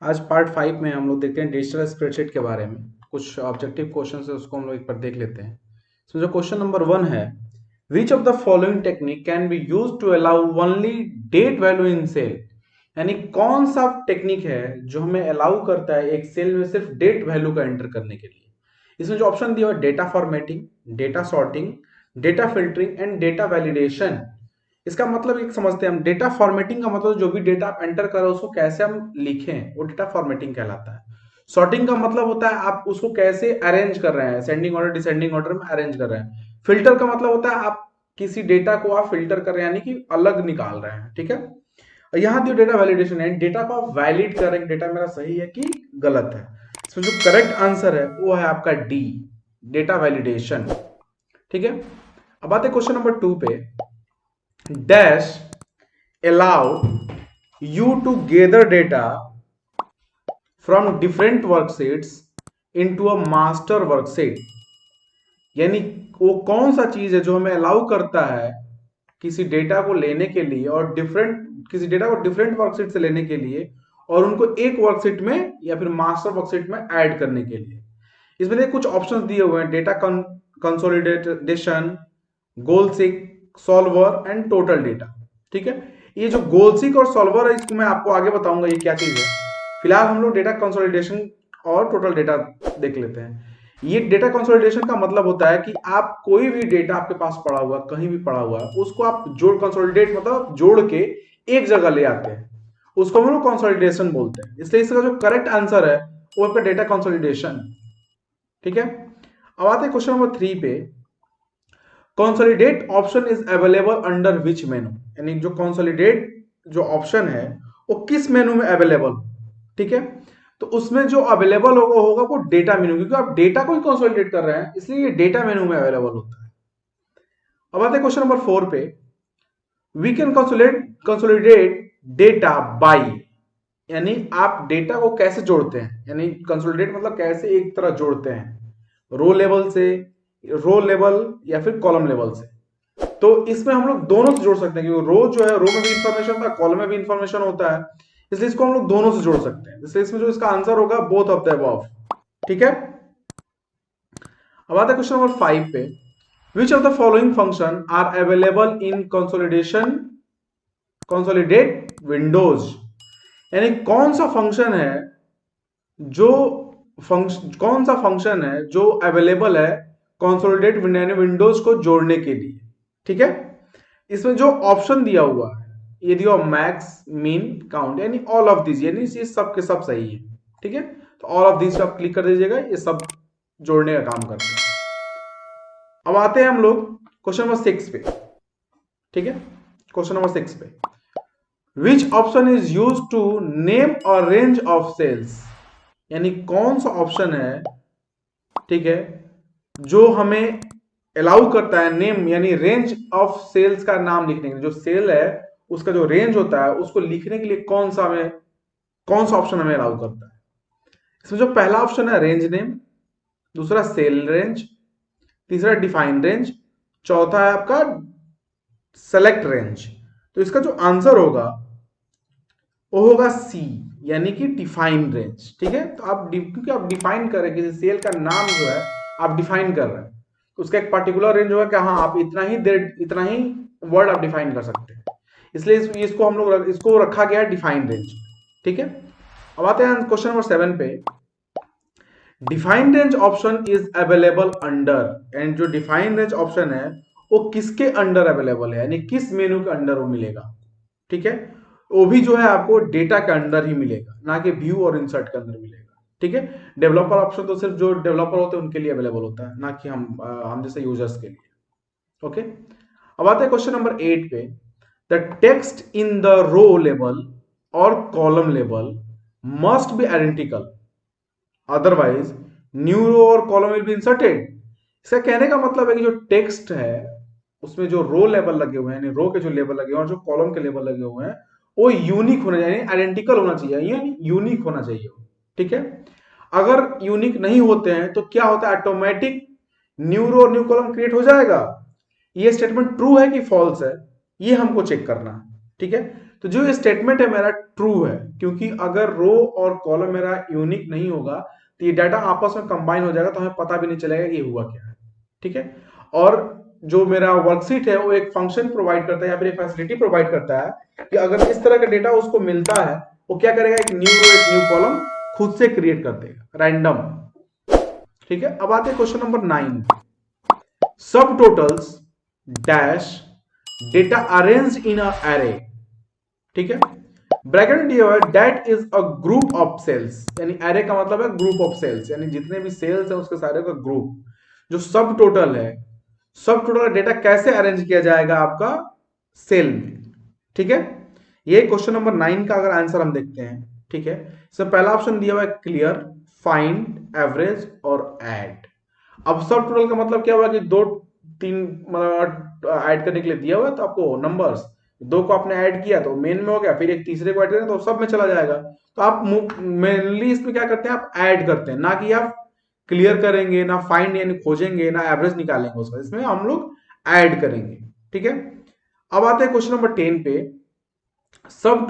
आज पार्ट 5 में हम लोग देखते हैं डिजिटल स्प्रेडशीट के बारे में। कुछ ऑब्जेक्टिव क्वेश्चन है उसको हम लोग एक बार देख लेते हैं। सो जो क्वेश्चन नंबर 1 है, which of the following technique can be use to allow only date value in cell. यानी कौन सा टेक्निक है जो हमें अलाउ करता है एक सेल में सिर्फ डेट वैल्यू का एंटर करने के लिए। इसमें जो ऑप्शन दिया हुआ है, data formatting, data sorting, data filtering and data validation. इसका मतलब एक समझते हैं हम। डेटा फॉर्मेटिंग का मतलब जो भी डेटा आप एंटर कर रहे हो उसको कैसे हम लिखें, वो डेटा फॉर्मेटिंग कहलाता है। सॉर्टिंग का मतलब होता है आप उसको कैसे अरेंज कर रहे हैं, सेंडिंग ऑर्डर डिसेंडिंग ऑर्डर में अरेंज कर रहे हैं। फिल्टर का मतलब होता है आप किसी डेटा को आप फिल्टर कर रहे हैं, यानी कि अलग निकाल रहे हैं। ठीक है। और यहाँ जो डेटा वैलिडेशन है, डेटा को आप वैलिड कर रहे हैं, डेटा मेरा सही है कि गलत है। इसमें जो करेक्ट आंसर है वो है आपका डी, डेटा वैलिडेशन। ठीक है। अब आते क्वेश्चन नंबर 2 पे। Dash allow you to gather data from different worksheets into a master worksheet। यानी वो कौन सा चीज है जो हमें अलाउ करता है किसी डेटा को लेने के लिए और किसी डेटा को डिफरेंट वर्कशीट से लेने के लिए और उनको एक वर्कशीट में या फिर मास्टर वर्कशीट में ऐड करने के लिए। इसमें देखिए कुछ ऑप्शंस दिए हुए हैं, data consolidation, goal seek, solver and total data. ठीक है। ये जो गोल सीक और सॉल्वर है इसको मैं आपको आगे बताऊंगा ये क्या चीज है। फिलहाल हम लोग डेटा कंसोलिडेशन और टोटल डेटा देख लेते हैं। ये डेटा कंसोलिडेशन का मतलब होता है कि आप कोई भी डेटा आपके पास पड़ा हुआ, कहीं भी पड़ा हुआ है, उसको आप जोड़, कंसोलिडेट मतलब जोड़ के एक जगह ले आते हैं, उसको हम लोग कंसोलिडेशन बोलते हैं। इसलिए इसका जो करेक्ट आंसर है वो आपका डेटा कंसोलिडेशन। ठीक है। अब आते हैं क्वेश्चन नंबर 3 पे। Consolidate option is available under which मेनू। यानी जो कंसोलिडेट जो ऑप्शन है वो किस मेनू में अवेलेबल। ठीक है। तो उसमें जो अवेलेबल होगा वो डेटा मेनू, क्योंकि आप डेटा को ही कंसोलिडेट कर रहे हैं इसलिए ये डेटा मेनू में अवेलेबल होता है। अब आते हैं क्वेश्चन नंबर 4 पे। We can consolidate data by. यानी आप डेटा को कैसे जोड़ते हैं, यानी कंसोलिडेट मतलब कैसे एक तरह जोड़ते हैं, रो लेवल से, रो लेवल या फिर कॉलम लेवल से। तो इसमें हम लोग दोनों से जोड़ सकते हैं, क्योंकि रो जो है रो में भी इंफॉर्मेशन था, कॉलम में भी इंफॉर्मेशन होता है, इसलिए इसको हम लोग दोनों से जोड़ सकते हैं। इसलिए इसमें जो इसका आंसर होगा बोथ ऑफ द अबव। ठीक है। अब आता है क्वेश्चन नंबर 5 पे। Which of the following function are available in consolidate windows. यानी कौन सा फंक्शन है जो कौन सा फंक्शन है जो अवेलेबल है कंसोलिडेट विंडोज को जोड़ने के लिए। ठीक है। इसमें जो ऑप्शन दिया हुआ है ये दिया मैक्स, मीन, काउंट, यानी ऑल ऑफ दिस, यानी ये सब के सब सही है। ठीक है। तो ऑल ऑफ दिस आप क्लिक कर दीजिएगा, ये सब जोड़ने का काम करते हैं। अब आते हैं हम लोग क्वेश्चन नंबर 6 पे। ठीक है। क्वेश्चन नंबर 6 पे, which option is use to name or range of cells. यानी कौन सा ऑप्शन है, ठीक है, जो हमें अलाउ करता है नेम यानी रेंज ऑफ सेल्स का नाम लिखने के लिए। जो सेल है उसका जो रेंज होता है उसको लिखने के लिए कौन सा ऑप्शन हमें अलाउ करता है। इसमें जो पहला ऑप्शन है रेंज नेम, दूसरा सेल रेंज, तीसरा डिफाइन रेंज, चौथा है आपका सेलेक्ट रेंज। तो इसका जो आंसर होगा वो होगा सी, यानी कि डिफाइन रेंज। ठीक है। तो आप क्योंकि आप डिफाइन कर रहे हैं, किसी सेल का नाम जो है आप डिफाइन कर रहे हैं, तो उसका एक पर्टिकुलर रेंज होगा कि हाँ आप इतना ही वर्ड आप डिफाइन कर सकते हैं। इसलिए इसको हम लोग इसको रखा गया है डिफाइन रेंज। ठीक है। अब आते हैं क्वेश्चन नंबर 7 पे। Define range option is available under. And जो डिफाइन रेंज ऑप्शन है वो किसके अंडर अवेलेबल है, यानी किस मेनू के अंडर वो मिलेगा। ठीक है। वो भी जो है आपको डेटा के अंदर ही मिलेगा, ना कि व्यू और इंसर्ट के अंदर मिलेगा। ठीक है। डेवलपर ऑप्शन तो सिर्फ जो डेवलपर होते हैं उनके लिए अवेलेबल होता है, ना कि हम जैसे यूजर्स के लिए। ओके। अब आते हैं क्वेश्चन नंबर 8 पे। The text in the row level और column level must be identical, otherwise new row और कॉलम विल बी इंसर्टेड। इसका कहने का मतलब है कि जो टेक्स्ट है उसमें जो रो लेवल लगे हुए हैं, यानी रो के जो लेवल लगे हुए हैं और जो कॉलम के लेवल लगे हुए हैं वो यूनिक होना चाहिए, आइडेंटिकल होना चाहिए, यानी यूनिक होना चाहिए। ठीक है। अगर यूनिक नहीं होते हैं तो क्या होता है, ऑटोमेटिक न्यू रो और न्यू कॉलम क्रिएट हो जाएगा। ये स्टेटमेंट ट्रू है कि फॉल्स है, ये हमको चेक करना है। ठीक है। तो तो जो स्टेटमेंट है मेरा ट्रू है, क्योंकि अगर रो और कॉलम मेरा यूनिक नहीं होगा तो ये डाटा आपस में कंबाइन हो जाएगा, तो हमें पता भी नहीं चलेगा कि ये हुआ क्या है। ठीक है, और जो मेरा वर्कशीट है वो एक फंक्शन प्रोवाइड करता है या फिर एक फैसिलिटी प्रोवाइड करता है कि अगर इस तरह का डेटा उसको मिलता है, वो क्या करेगा, एक न्यू रो एक न्यू कॉलम खुद से क्रिएट कर देगा रैंडम। ठीक है, अब आते हैं question number 9, subtotals dash data arrange in a array. ठीक है, ब्रैकेट में दिया हुआ है that is a group of cells, यानी एरे का मतलब है ग्रुप ऑफ सेल्स, यानी जितने भी सेल्स है उसके सारे का ग्रुप। जो सब टोटल है, सब टोटल का डेटा कैसे अरेंज किया जाएगा आपका सेल में। ठीक है, ये क्वेश्चन नंबर 9 का अगर आंसर हम देखते हैं। ठीक है, इसमें पहला ऑप्शन दिया हुआ है क्लियर, फाइंड, एवरेज और ऐड। अब सब टोटल का मतलब क्या हुआ कि दो तीन मतलब ऐड करने के लिए दिया हुआ है, तो आपको नंबर्स दो को आपने ऐड किया तो मेन में हो गया, फिर एक तीसरे को ऐड करें तो सब में चला जाएगा। तो आप मेनली इसमें क्या करते हैं, आप ऐड करते हैं, ना कि आप क्लियर करेंगे, ना फाइंड यानी खोजेंगे, ना एवरेज निकालेंगे उसका, इसमें हम लोग ऐड करेंगे। ठीक है, अब आते हैं क्वेश्चन नंबर 10 पे, सब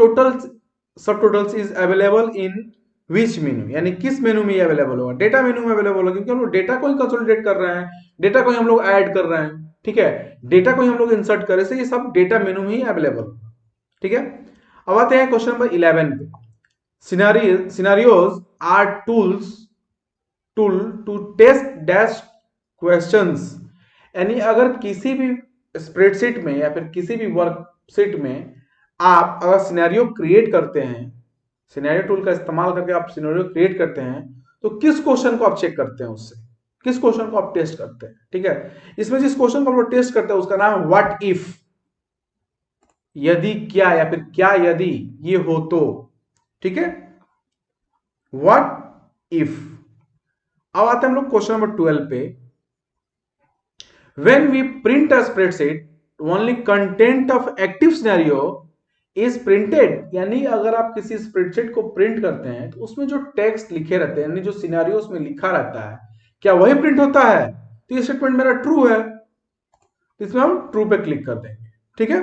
टोटल्स इज अवेलेबल इन विच मेनू, यानी किस मेनू में ये अवेलेबल होगा, डेटा मेनू में अवेलेबल होगा, क्योंकि हम लोग डेटा को ही कंसोलिडेट कर रहे हैं, डेटा को ही हम लोग ऐड कर रहे हैं। ठीक है, डेटा को ही हम लोग इंसर्ट करें से ये सब डेटा मेनू में ही अवेलेबल। ठीक है, अब आते हैं क्वेश्चन नंबर 11 पे, scenarios are tool to test dash questions, यानी अगर किसी भी स्प्रेडशीट में या फिर किसी भी वर्कशीट में आप अगर सिनेरियो क्रिएट करते हैं, सिनेरियो टूल का इस्तेमाल करके आप सिनेरियो क्रिएट करते हैं, तो किस क्वेश्चन को आप चेक करते हैं, उससे किस क्वेश्चन को आप टेस्ट करते हैं। ठीक है, इसमें जिस क्वेश्चन को आप लोग टेस्ट करते हैं उसका नाम है व्हाट इफ, यदि क्या, या फिर क्या यदि ये हो तो। ठीक है, व्हाट इफ। अब आते हैं हम लोग क्वेश्चन नंबर 12 पे, when we print a spreadsheet only content of active scenario is printed, यानी अगर आप किसी स्प्रेडशीट को प्रिंट करते हैं तो उसमें जो टेक्स्ट लिखे रहते हैं, यानी जो सिनेरियो उसमें लिखा रहता है, क्या वही प्रिंट होता है, तो ये स्टेटमेंट मेरा ट्रू है, तो इसमें हम ट्रू पे क्लिक कर देंगे। ठीक है,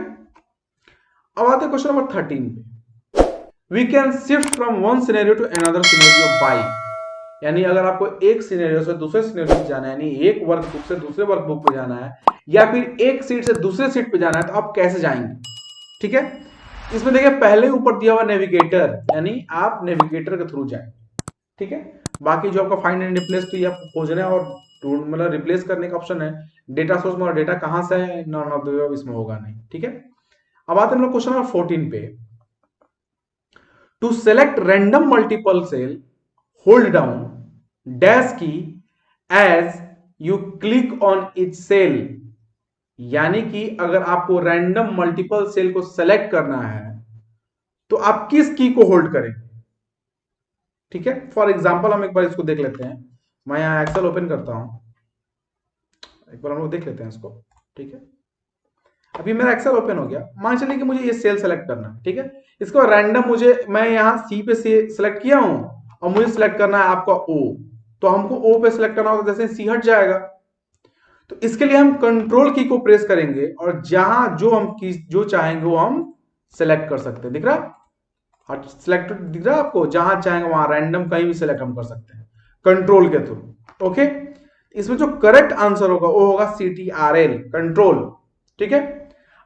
अब आते हैं क्वेश्चन नंबर 13 पे, we can shift from one scenario to another scenario by, यानी अगर आपको एक सिनेरियो से दूसरे सिनेरियो पे जाना है, यानी एक वर्कबुक से दूसरे वर्कबुक पे जाना है, या फिर एक सीट से दूसरे सीट पे जाना है, तो आप कैसे जाएंगे। ठीक है, इसमें देखिए पहले ऊपर दिया हुआ नेविगेटर, यानी आप नेविगेटर के थ्रू जाएंगे। ठीक है, बाकी जो आपका फाइंड एंड रिप्लेस तो ये आपको खोजना और मतलब रिप्लेस करने का ऑप्शन है, डेटा सोर्स में और डेटा कहां से है, नॉन ऑफ द इसमें होगा नहीं। ठीक है, अब आते हैं हम लोग क्वेश्चन नंबर 14 पे, to select random multiple cell hold down dash key as you click on each cell, यानी कि अगर आपको रैंडम मल्टीपल सेल को सेलेक्ट करना है तो आप किस की को होल्ड करें। ठीक है, फॉर एग्जांपल हम एक बार इसको देख लेते हैं, मैं यहां एक्सेल ओपन करता हूं, एक बार हम लोग देख लेते हैं इसको। ठीक है, अभी मेरा एक्सेल ओपन हो गया, मान चलिए कि मुझे ये सेल सेलेक्ट करना है। ठीक है, इसको रैंडम मुझे, मैं यहां सी पे सेलेक्ट किया हूं और मुझे सिलेक्ट करना है आपका ओ, तो हमको ओ पे सिलेक्ट करना होगा, जैसे सी हट जाएगा, तो इसके लिए हम कंट्रोल की को प्रेस करेंगे और जहां जो हम जो चाहेंगे वो हम सेलेक्ट कर सकते हैं। दिख रहा, सिलेक्ट दिख रहा आपको, जहां चाहेंगे वहां रैंडम कहीं भी सिलेक्ट हम कर सकते हैं कंट्रोल के थ्रू। ओके, इसमें जो करेक्ट आंसर होगा वो होगा CTRL, कंट्रोल। ठीक है,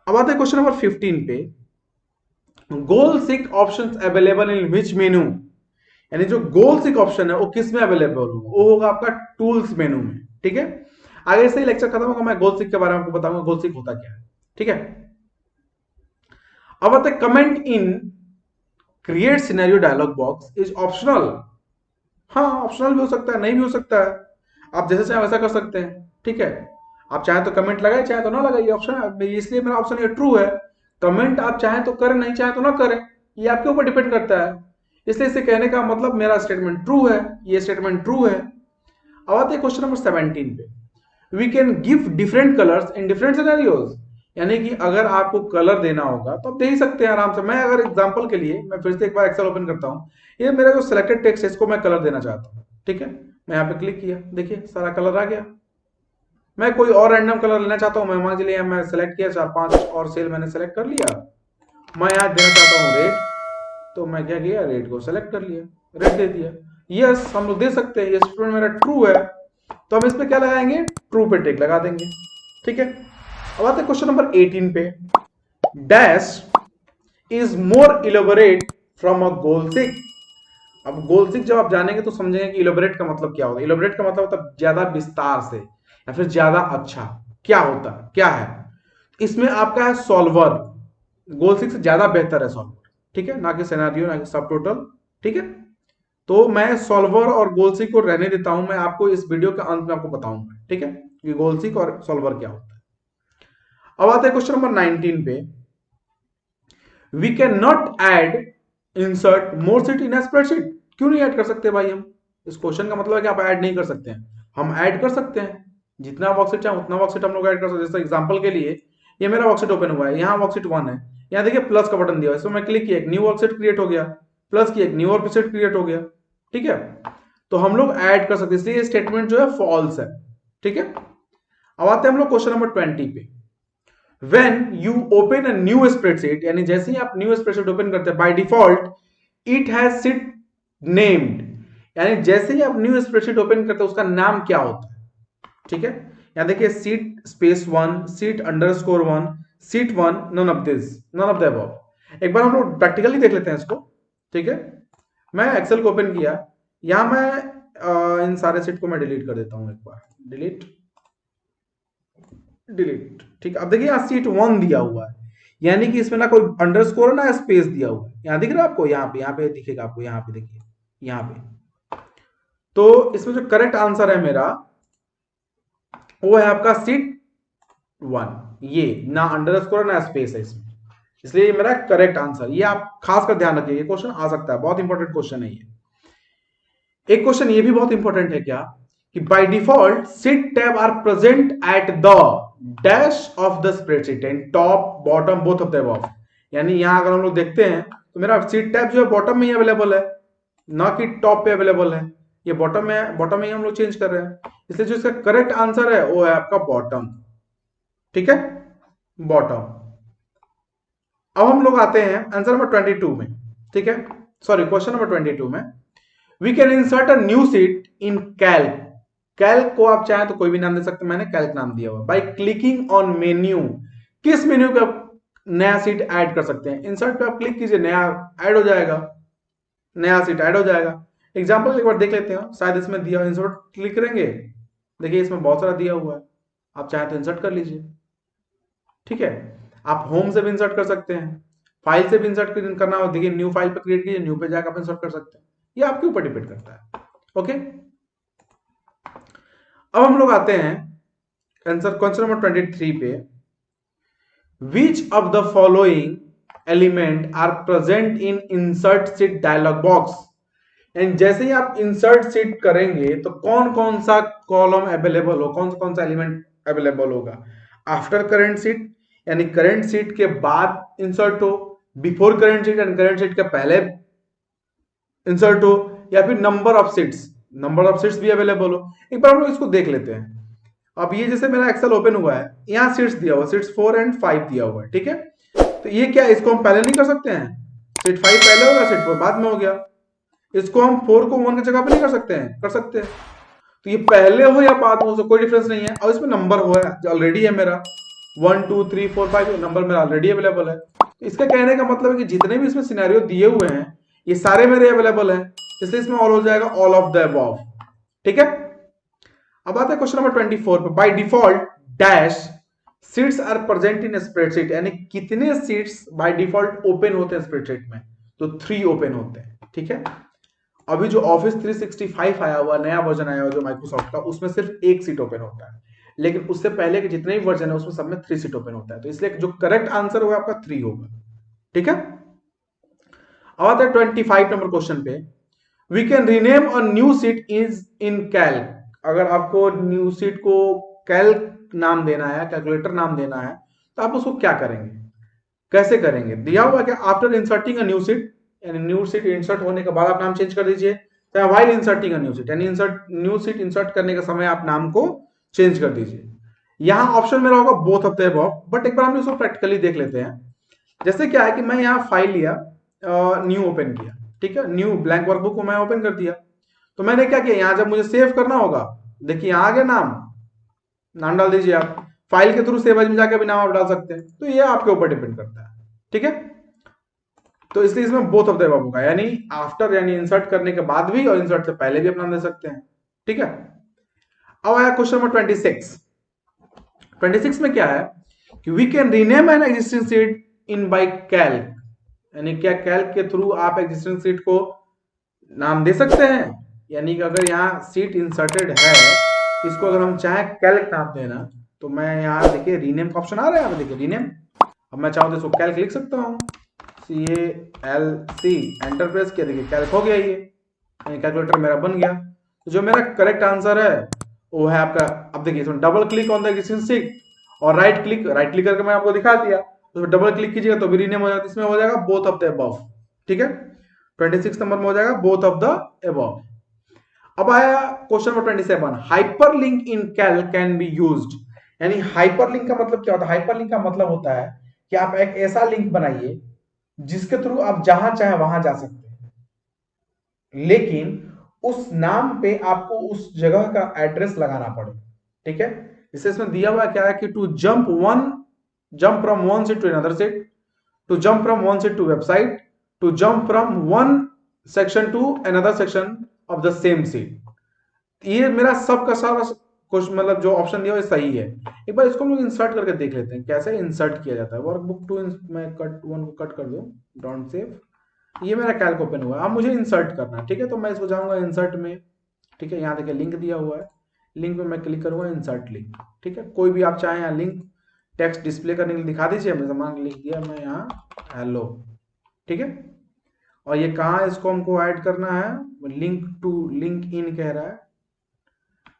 अब आते हैं क्वेश्चन नंबर 15 पे, गोल सिक ऑप्शंस अवेलेबल इन विच मेनू, यानी जो गोल सिक ऑप्शन है वो किस में अवेलेबल होगा, वो होगा आपका टूल्स मेनू में। ठीक है, आगे से ही लेक्चर खत्म होगा, मैं गोल सिक के बारे में आपको बताऊंगा गोल सिक होता क्या है। ठीक है, अब आते हैं comment in create scenario dialog box is optional. हाँ, ऑप्शनल भी हो सकता है, नहीं भी हो सकता है, आप जैसे चाहे वैसा कर सकते हैं। ठीक है, आप चाहे तो कमेंट लगाए, चाहे तो ना लगाइए, ऑप्शन, इसलिए मेरा ऑप्शन ये ट्रू है। कमेंट आप चाहें तो करें, नहीं चाहे तो ना करें, ये आपके ऊपर डिपेंड करता है, इसलिए इसे कहने का मतलब मेरा स्टेटमेंट ट्रू है, ये स्टेटमेंट ट्रू है। अब आते हैं क्वेश्चन नंबर 17 पे, we can give different colours in different scenarios, यानी कि अगर आपको कलर देना होगा तो आप दे ही सकते हैं आराम से। मैं अगर एग्जांपल के लिए, मैं फिर से एक बार एक्सेल ओपन करता हूं, ये मेरा जो सिलेक्टेड टेक्स्ट है इसको मैं कलर देना चाहता हूं। ठीक है, मैं यहाँ पे क्लिक किया, देखिए सारा कलर आ गया। मैं कोई और रैंडम कलर लेना चाहता हूं, मैं मान लीजिए मैं सेलेक्ट किया 4-5 और सेल मैंने सेलेक्ट कर लिया, मैं यहाँ देना चाहता हूँ रेट, तो मैं क्या किया, रेट को सेलेक्ट कर लिया, रेट दे दिया। यस, हम लोग दे सकते हैं, ये स्टेटमेंट मेरा ट्रू है, तो हम इस पे क्या लगाएंगे, ट्रू पे टिक लगा देंगे। ठीक है, अब आते हैं क्वेश्चन नंबर 18 पे। Dash is more elaborate from a goal seek. अब गोल सिक जब आप जानेंगे तो समझेंगे कि इलेबोरेट का मतलब क्या होता है। इलेबोरेट का मतलब होता है ज्यादा विस्तार से या फिर ज्यादा अच्छा। क्या होता है, क्या है, इसमें आपका है सॉल्वर। गोल सिक से ज्यादा बेहतर है सॉल्वर, ठीक है, ना कि सिनेरियो, ना कि सब टोटल। ठीक है, तो मैं सॉल्वर और गोलसिक को रहने देता हूं, मैं आपको इस वीडियो के अंत में आपको बताऊंगा। ठीक है, कि गोलसिक और सॉल्वर क्या होता है। अब आते हैं क्वेश्चन नंबर 19 पे। We can not add insert more sheet in spreadsheet. क्यों नहीं ऐड कर सकते भाई हम? इस क्वेश्चन का मतलब है कि आप ऐड नहीं कर सकते हैं। हम ऐड कर सकते हैं, जितना वर्कशीट चाहे उतना वर्कशीट हम लोग ऐड कर सकते हैं। जैसे एग्जांपल के लिए ये मेरा वर्कशीट ओपन हुआ है, यहाँ वर्कशीट 1 है, यहाँ देखिए प्लस का बटन दिया है, इसमें मैं क्लिक किया, एक न्यू वर्कशीट क्रिएट हो गया, प्लस की एक न्यू वर्कशीट क्रिएट हो गया। ठीक है, तो हम लोग ऐड कर सकते हैं, इसलिए स्टेटमेंट जो है फॉल्स है। ठीक है, अब आते हैं हम लोग क्वेश्चन नंबर 20 पे। When you open a new spreadsheet, यानी जैसे ही आप न्यू स्प्रेडशीट ओपन करते हैं, by default it has seat named. यानी जैसे ही आप न्यू स्प्रेडशीट ओपन करते हैं उसका नाम क्या होता है। ठीक है, यहां देखिए sheet space 1, sheet underscore 1, sheet 1, none of this, none of the above. एक बार हम लोग प्रैक्टिकली देख लेते हैं इसको। ठीक है, मैं एक्सेल को ओपन किया, यहां मैं इन सारे सीट को मैं डिलीट कर देता हूं, एक बार डिलीट, डिलीट। ठीक है, अब देखिए यहाँ सीट 1 दिया हुआ है, यानी कि इसमें ना कोई अंडरस्कोर ना स्पेस दिया हुआ है। यहाँ दिख रहा है आपको, यहाँ पे दिखेगा आपको, यहाँ पे देखिए, यहाँ पे। तो इसमें जो करेक्ट आंसर है मेरा, वो है आपका सीट 1। ये ना अंडरस्कोर ना स्पेस है इसमें, इसलिए ये मेरा करेक्ट आंसर। ये आप खास कर ध्यान रखिए, ये क्वेश्चन आ सकता है, बहुत इंपॉर्टेंट क्वेश्चन है ये। एक क्वेश्चन ये भी बहुत इंपॉर्टेंट है क्या, कि by default sheet tab are present at the dash of the spreadsheet and top bottom both of the above. यानी यहां अगर हम लोग देखते हैं तो मेरा सीट टैब जो है बॉटम में ही अवेलेबल है, ना कि टॉप पे अवेलेबल है। ये बॉटम में, बॉटम में ही हम लोग चेंज कर रहे हैं, इसलिए जो इसका करेक्ट आंसर है वो है आपका बॉटम। ठीक है, बॉटम। अब हम लोग आते हैं आंसर नंबर 22 में। ठीक है, सॉरी, क्वेश्चन नंबर 22 में। We can insert a new sheet in Calc. Calc को आप चाहें तो कोई भी नाम दे सकते हैं, मैंने कैल्क नाम दिया हुआ। बाय क्लिकिंग ऑन मेन्यू, किस मेन्यू पे आप नया सीट ऐड कर सकते हैं? इंसर्ट पे आप क्लिक कीजिए, नया ऐड हो जाएगा, नया सीट ऐड हो जाएगा। एग्जांपल एक बार देख लेते हैं, शायद इसमें दिया, इंसर्ट क्लिक करेंगे, देखिए इसमें बहुत सारा दिया हुआ है, आप चाहें तो इंसर्ट कर लीजिए। ठीक है, आप होम से भी इंसर्ट कर सकते हैं, फाइल से भी इंसर्ट करना हो, देखिए न्यू फाइल पर क्रिएट कीजिए, न्यू पे जाकर आप इंसर्ट कर सकते हैं, ये आपके ऊपर डिपेंड करता है। ओके, अब हम लोग आते हैं आंसर क्वेश्चन नंबर 23 पे। Which of the following element are present in insert sheet dialog box. And जैसे ही आप इंसर्ट सीट करेंगे तो कौन कौन सा कॉलम अवेलेबल हो, कौन सा एलिमेंट अवेलेबल होगा। आफ्टर करंट सीट, यानी करंट सीट के बाद इंसर्ट हो, before current seat and current seat के पहले इंसर्ट हो, या फिर number of seats, number of seats भी अवेलेबल हो। एक बार हम लोग इसको देख लेते हैं। अब ये जैसे मेरा एक्सेल ओपन हुआ है, यहाँ सीट्स दिया हुआ, सीट्स 4 एंड 5 दिया हुआ है। ठीक है, तो ये क्या, इसको हम पहले नहीं कर सकते हैं? सीट 5 पहले होगा, सीट 4 बाद में हो गया। इसको हम 4 को 1 की जगह पे नहीं कर सकते हैं? कर सकते हैं। तो ये पहले हो या बाद में हो, कोई डिफरेंस नहीं है। और इसमें नंबर हो ऑलरेडी है मेरा 1 2 3 4 5, नंबर मेरा ऑलरेडी अवेलेबल है। तो इसका कहने का मतलब है कि जितने भी इसमें सिनेरियो दिए हुए हैं ये सारे मेरे अवेलेबल हैं, इसलिए इसमें ऑल हो जाएगा ऑल ऑफ द अबव। ठीक है, अब आते हैं क्वेश्चन नंबर 24 पे। By default dash sheets are present in spreadsheet, यानी कितने सीट्स बाय डिफॉल्ट ओपन होते हैं स्प्रेडशीट में? तो 3 ओपन होते हैं। ठीक है, अभी जो ऑफिस 365 आया हुआ, नया वर्जन आया हुआ जो माइक्रोसॉफ्ट का, उसमें सिर्फ एक सीट ओपन होता है, लेकिन उससे पहले के जितने भी वर्जन है उसमें सब में 3 सीट ओपन होता है। तो इसलिए जो करेक्ट आंसर होगा आपका 3 होगा। ठीक है, अब आता है 25 नंबर क्वेश्चन पे। We can rename a new sheet is in Calc. अगर आपको न्यू सीट को कैल्क नाम देना है, कैलकुलेटर नाम देना है, तो आप उसको क्या करेंगे, कैसे करेंगे? दिया हुआ क्या, आफ्टर इंसर्टिंग अ न्यू सीट, यानी न्यू सीट इंसर्ट होने के बाद आप नाम चेंज कर दीजिए, तो व्हाइल इंसर्टिंग अ न्यू सीट, यानी इंसर्ट न्यू सीट इंसर्ट करने के समय आप नाम को चेंज कर दीजिए। यहां ऑप्शन मेरा होगा both of the above, but एक बार हम इसको प्रैक्टिकली देख लेते हैं। जैसे क्या है कि मैं यहाँ फाइल लिया, न्यू ओपन किया, ठीक है, न्यू ब्लैंक वर्कबुक को मैं ओपन कर दिया। तो मैंने क्या किया, यहाँ जब मुझे सेव करना होगा, देखिए यहाँ आ गया नाम, नाम डाल दीजिए आप। फाइल के थ्रू सेव एज में जाकर भी नाम आप डाल सकते हैं, तो ये आपके ऊपर डिपेंड करता है, ठीक है। तो इसलिए इसमें बोथ ऑफ द अबव होगा, यानी आफ्टर यानी इंसर्ट करने के बाद भी और इंसर्ट से पहले भी अपना दे सकते हैं, ठीक है। अब आया क्वेश्चन नंबर 26। 26 में क्या है कि we can rename an existing sheet in by Calc, यानी क्या कैल्क के थ्रू आप एग्जिस्टिंग सीट को नाम दे सकते हैं। यानी कि अगर यहाँ सीट इंसर्टेड है, इसको अगर हम चाहें कैल्क नाम देना, तो मैं यहाँ देखिए रीनेम का ऑप्शन आ रहा है, यहाँ देखिए रीनेम। अब मैं चाहूँ तो इसको कैल्क लिख सकता हूँ, CALC, एंटर प्रेस किया, देखिए कैल्क हो गया, ये कैलकुलेटर मेरा बन गया। तो जो मेरा करेक्ट आंसर है वो है आपका, अब देखिए इसमें double click on the existing seat और राइट क्लिक करके मैं आपको दिखा दिया, तो डबल क्लिक कीजिएगा तो भी रीनेम हो जाएगा, इसमें हो जाएगा बोथ ऑफ द अबव, ठीक है। 26 नंबर में हो जाएगा बोथ ऑफ द अबव। अब आया question number 27, hyperlink in Calc can be used, यानी हाइपरलिंक का मतलब क्या होता है। हाइपरलिंक का मतलब होता है कि आप एक ऐसा लिंक बनाइए जिसके थ्रू आप जहां चाहे वहां जा सकते हैं, लेकिन उस नाम पे आपको उस जगह का एड्रेस लगाना पड़े, ठीक है। इसे इसमें दिया हुआ क्या है कि to jump from one sheet to another sheet, to jump from one sheet to website, to jump from one section to another section of the same sheet. ये मेरा सबका सारा कुछ मतलब जो ऑप्शन दिया है सही है। एक बार इसको हम लोग इंसर्ट करके देख लेते हैं कैसे इंसर्ट किया जाता है। वर्कबुक टू मैं कट वन को कट कर दूं, डोंट सेव। ये मेरा कैल्क ओपन हुआ, अब मुझे इंसर्ट करना है, ठीक है। तो मैं इसको जाऊंगा इंसर्ट में, ठीक है। यहाँ देखिए लिंक दिया हुआ है, लिंक में मैं क्लिक करूंगा इंसर्ट लिंक, ठीक है। कोई भी आप चाहें यहाँ लिंक टेक्स्ट डिस्प्ले करने के लिए दिखा दीजिए, मैं समान लिख दिया मैं यहाँ हेलो, ठीक है। और ये कहाँ इसको हमको ऐड करना है, लिंक टू लिंक इन कह रहा है,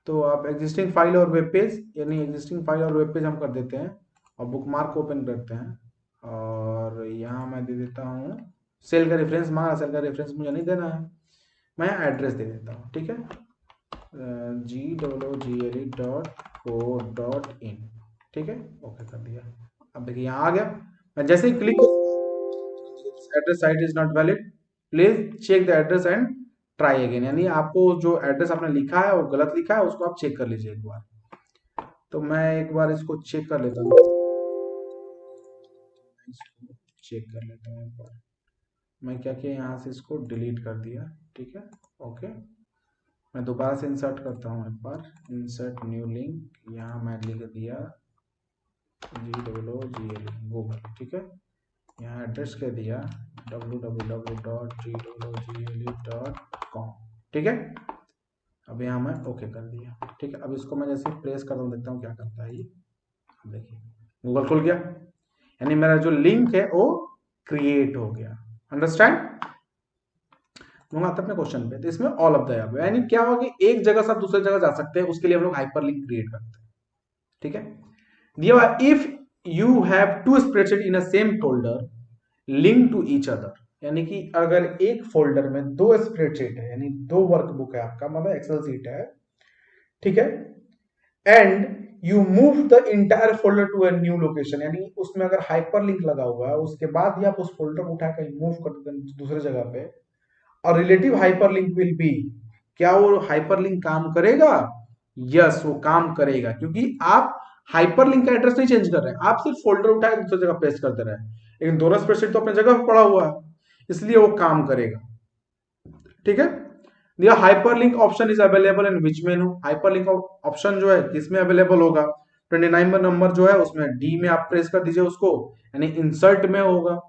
तो आप एग्जिस्टिंग फाइल और वेब पेज, यानी एग्जिस्टिंग फाइल और वेब पेज हम कर देते हैं और बुकमार्क ओपन करते हैं और यहाँ मैं दे देता हूँ सेल का रेफरेंस मांगा, सेल का रेफरेंस मुझे नहीं देना है, मैं एड्रेस दे देता हूँ, ठीक है। GOOGLE.co.in, ठीक है, ओके कर दिया। अब देखिए यहाँ आ गया, मैं जैसे ही click, address site is not valid, please check the address and try again, यानी आपको जो एड्रेस आपने लिखा है वो गलत लिखा है, उसको आप चेक कर लीजिए एक बार। तो मैं एक बार इसको चेक कर लेता हूँ, इसको चेक कर लेता हूँ एक बार। मैं क्या किया, यहाँ से इसको डिलीट कर दिया, ठीक है, ओके। मैं दोबारा से इंसर्ट करता हूँ एक बार, इंसर्ट न्यू लिंक, यहाँ मैं लिख दिया GOOGLE गूगल, ठीक है। यहाँ एड्रेस कह दिया www.google.com, ठीक है। अब यहाँ मैं ओके कर दिया, ठीक है। अब इसको मैं जैसे प्रेस कर दूँ, देखता हूँ क्या करता है ये। अब देखिए गूगल खुल गया, यानी मेरा जो लिंक है वो क्रिएट हो गया, अंडरस्टैंड। अपने क्वेश्चन पे, तो इसमें ऑल ऑफ द अबव, यानी क्या होगा कि एक जगह से आप दूसरी जगह जा सकते हैं, उसके लिए हम लोग हाइपरलिंक क्रिएट करते हैं, ठीक है। दिया हुआ if you have two spreadsheet in a same folder link to each other, यानी कि अगर एक फोल्डर में दो स्प्रेडशीट है, यानी दो वर्कबुक है आपका, मतलब एक्सेल सीट है, ठीक है, and you move the entire folder to a new location, यानी उसमें अगर हाइपरलिंक लगा हुआ है उसके बाद ही आप उस फोल्डर को उठा कर मूव कर देते हैं दूसरे जगह पे, और रिलेटिव हाइपरलिंक विल बी, क्या वो हाइपरलिंक काम करेगा? यस, वो काम करेगा, क्योंकि आप हाइपरलिंक का एड्रेस नहीं चेंज कर रहे हैं, आप सिर्फ फोल्डर उठा के दूसरी जगह पेस्ट करते रहे, लेकिन दोनों स्प्रेडशीट तो अपने जगह पर पड़ा हुआ है, इसलिए वो काम करेगा, ठीक है। दिया hyperlink option is available in which menu, hyperlink option जो है किसमें अवेलेबल होगा, 29 नंबर जो है उसमें डी में आप प्रेस कर दीजिए उसको, यानी इंसर्ट में होगा।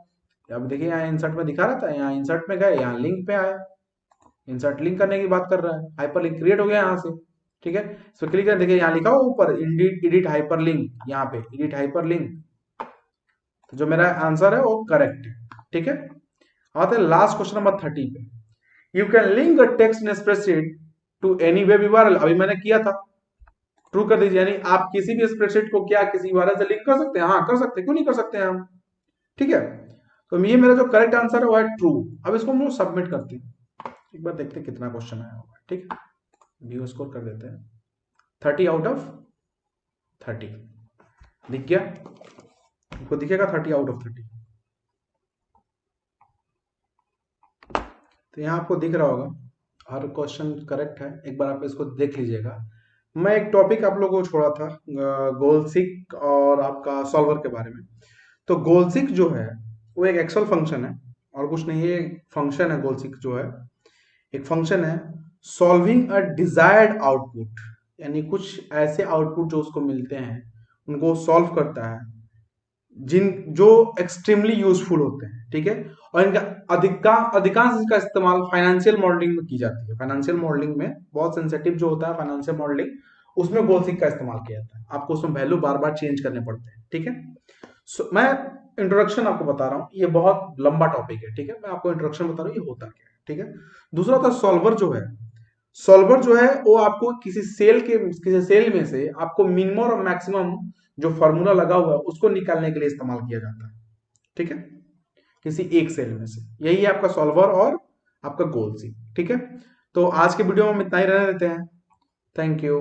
अब देखिए यहाँ इंसर्ट में दिखा रहा था, यहाँ इंसर्ट में गए, यहाँ लिंक पे आया, इंसर्ट लिंक करने की बात कर रहा है, हाइपरलिंक क्रिएट हो गया यहाँ से, ठीक है। इस पर क्लिक करें, देखिए यहाँ लिखा हुआ ऊपर एडिट हाइपरलिंक, यहाँ पे एडिट हाइपरलिंक, तो जो मेरा आंसर है वो करेक्ट है, ठीक है। आते हैं लास्ट क्वेश्चन नंबर 30 पे, you can link a text in spreadsheet to any web URL, अभी मैंने किया था, ट्रू कर दीजिए, यानी आप किसी भी स्प्रेडशीट को क्या किसी यूआरएल से लिंक कर सकते हैं, हाँ कर सकते हैं, क्यों नहीं कर सकते हैं हम, ठीक है। तो ये मेरा जो करेक्ट आंसर है वो है ट्रू। अब इसको हम लोग सबमिट करते हैं, एक बार देखते हैं कितना क्वेश्चन आया होगा, ठीक है। व्यू स्कोर कर देते हैं 30/30, दिख गया, आपको दिखेगा 30/30, तो यहाँ आपको दिख रहा होगा हर क्वेश्चन करेक्ट है, एक बार आप इसको देख लीजिएगा। मैं एक टॉपिक आप लोगों को छोड़ा था गोलसिक और आपका सॉल्वर के बारे में। तो गोलसिक जो है वो एक एक्सेल फंक्शन है और कुछ नहीं, ये फंक्शन है। गोलसिक जो है एक फंक्शन है सॉल्विंग अ डिजायर्ड आउटपुट, यानी कुछ ऐसे आउटपुट जो उसको मिलते हैं उनको सॉल्व करता है, जिन जो एक्सट्रीमली यूजफुल होते हैं, ठीक है। और इनका अधिकांश इसका इस्तेमाल फाइनेंशियल मॉडलिंग में की जाती है। फाइनेंशियल मॉडलिंग में बहुत सेंसिटिव जो होता है फाइनेंशियल मॉडलिंग, उसमें गोलसिक का इस्तेमाल किया जाता है। आपको उसमें वैल्यू बार बार चेंज करने पड़ते हैं, ठीक है। मैं इंट्रोडक्शन आपको बता रहा हूँ, ये बहुत लंबा टॉपिक है, ठीक है। मैं आपको इंट्रोडक्शन बता रहा हूँ ये होता क्या है, ठीक है। दूसरा होता है सॉल्वर जो है। सॉल्वर जो है वो आपको किसी सेल में से आपको मिनिमम और मैक्सिमम जो फॉर्मूला लगा हुआ है उसको निकालने के लिए इस्तेमाल किया जाता है, ठीक है, किसी एक सेल में से। यही है आपका सॉल्वर और आपका गोल सी, ठीक है। तो आज के वीडियो में हम इतना ही रहने देते हैं। Thank you.